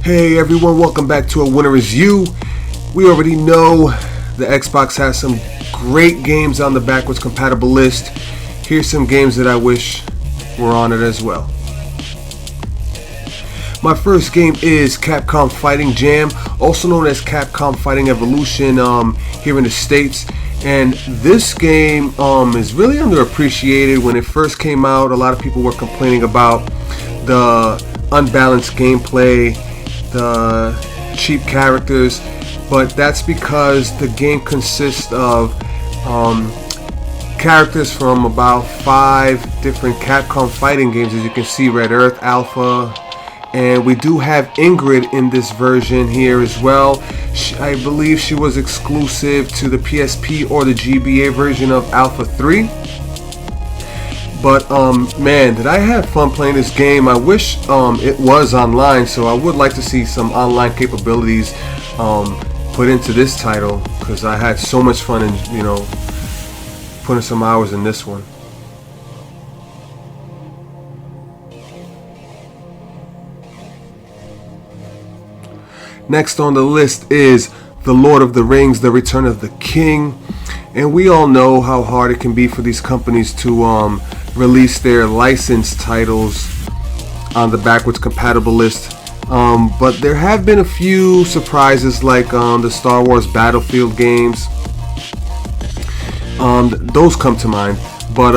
Hey everyone, welcome back to a Winner Is You. We already know the Xbox has some great games on the backwards compatible list. Here's some games that I wish were on it as well. My first game is Capcom Fighting Jam, also known as Capcom Fighting Evolution here in the States. And this game is really underappreciated. When it first came out, a lot of people were complaining about the unbalanced gameplay, the cheap characters, but that's because the game consists of characters from about 5 different Capcom fighting games. As you can see, Red Earth, Alpha, and we do have Ingrid in this version here as well. I believe she was exclusive to the PSP or the GBA version of Alpha 3. But man, did I have fun playing this game. I wish it was online, so I would like to see some online capabilities put into this title, because I had so much fun in, putting some hours in this one. Next on the list is The Lord of the Rings, The Return of the King. And we all know how hard it can be for these companies to release their licensed titles on the backwards compatible list. But there have been a few surprises, like the Star Wars Battlefield games. Those come to mind. But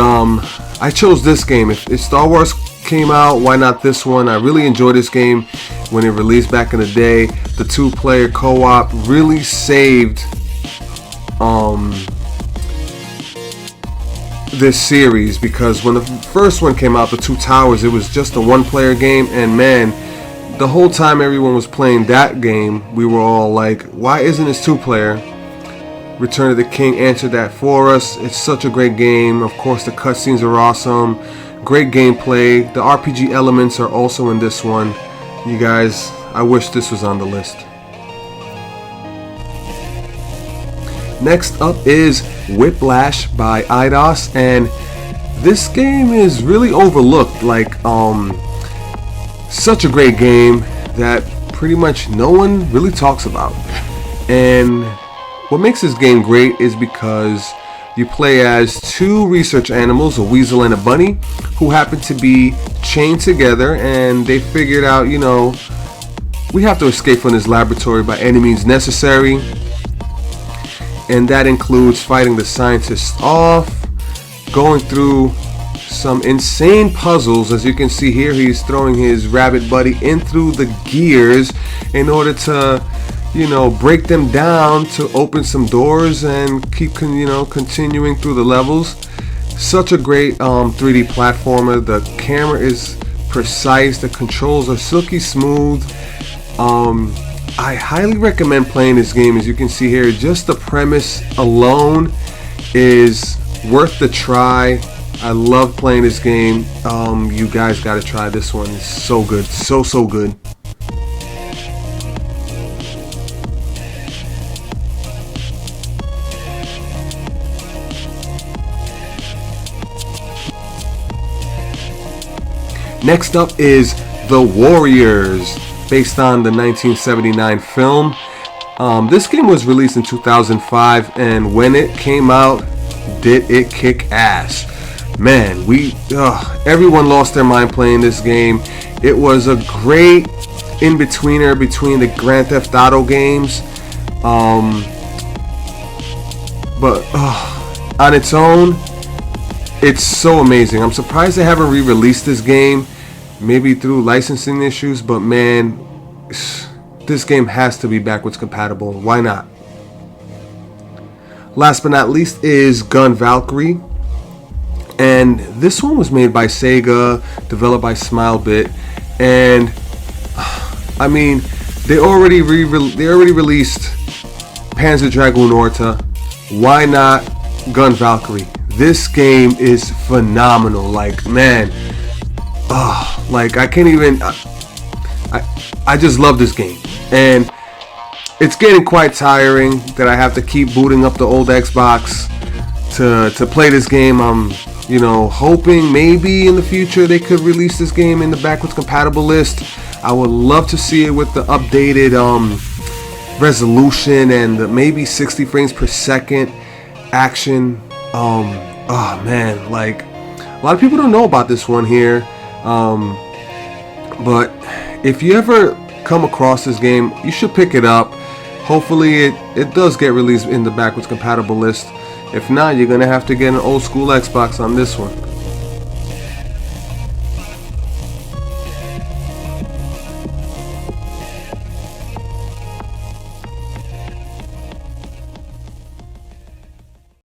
I chose this game. If Star Wars came out, why not this one? I really enjoyed this game when it released back in the day. The 2-player co-op really saved this series, because when the first one came out, the Two Towers, it was just a 1-player game, and man, the whole time everyone was playing that game, we were all like, why isn't this 2-player? Return of the King answered that for us. It's such a great game. Of course, the cutscenes are awesome, great gameplay. The RPG elements are also in this one. You guys, I wish this was on the list. Next up is Whiplash by Eidos, and this game is really overlooked. Like, such a great game that pretty much no one really talks about. And what makes this game great is because you play as 2 research animals, a weasel and a bunny, who happen to be chained together, and they figured out, we have to escape from this laboratory by any means necessary. And that includes fighting the scientists off, going through some insane puzzles. As you can see here, he's throwing his rabbit buddy in through the gears in order to, break them down to open some doors and keep, continuing through the levels. Such a great 3D platformer. The camera is precise. The controls are silky smooth. I highly recommend playing this game. As you can see here, just the premise alone is worth the try. I love playing this game. You guys gotta try this one. It's so good, so good. Next up is The Warriors, based on the 1979 film. This game was released in 2005, and when it came out, did it kick ass. Man, everyone lost their mind playing this game. It was a great in-betweener between the Grand Theft Auto games. But on its own, it's so amazing. I'm surprised they haven't re-released this game, maybe through licensing issues, but man, this game has to be backwards compatible. Why not? Last but not least is Gun Valkyrie, and this one was made by Sega, developed by Smilebit, and I mean, they already released Panzer Dragoon Orta. Why not Gun Valkyrie? This game is phenomenal. Like, man, like I can't even. I just love this game, and it's getting quite tiring that I have to keep booting up the old Xbox to play this game. I'm you know, hoping maybe in the future they could release this game in the backwards compatible list. I would love to see it with the updated resolution and maybe 60 frames per second action. Oh man, like a lot of people don't know about this one here, but if you ever come across this game, you should pick it up. Hopefully it does get released in the backwards compatible list. If not, you're gonna have to get an old school Xbox on this one.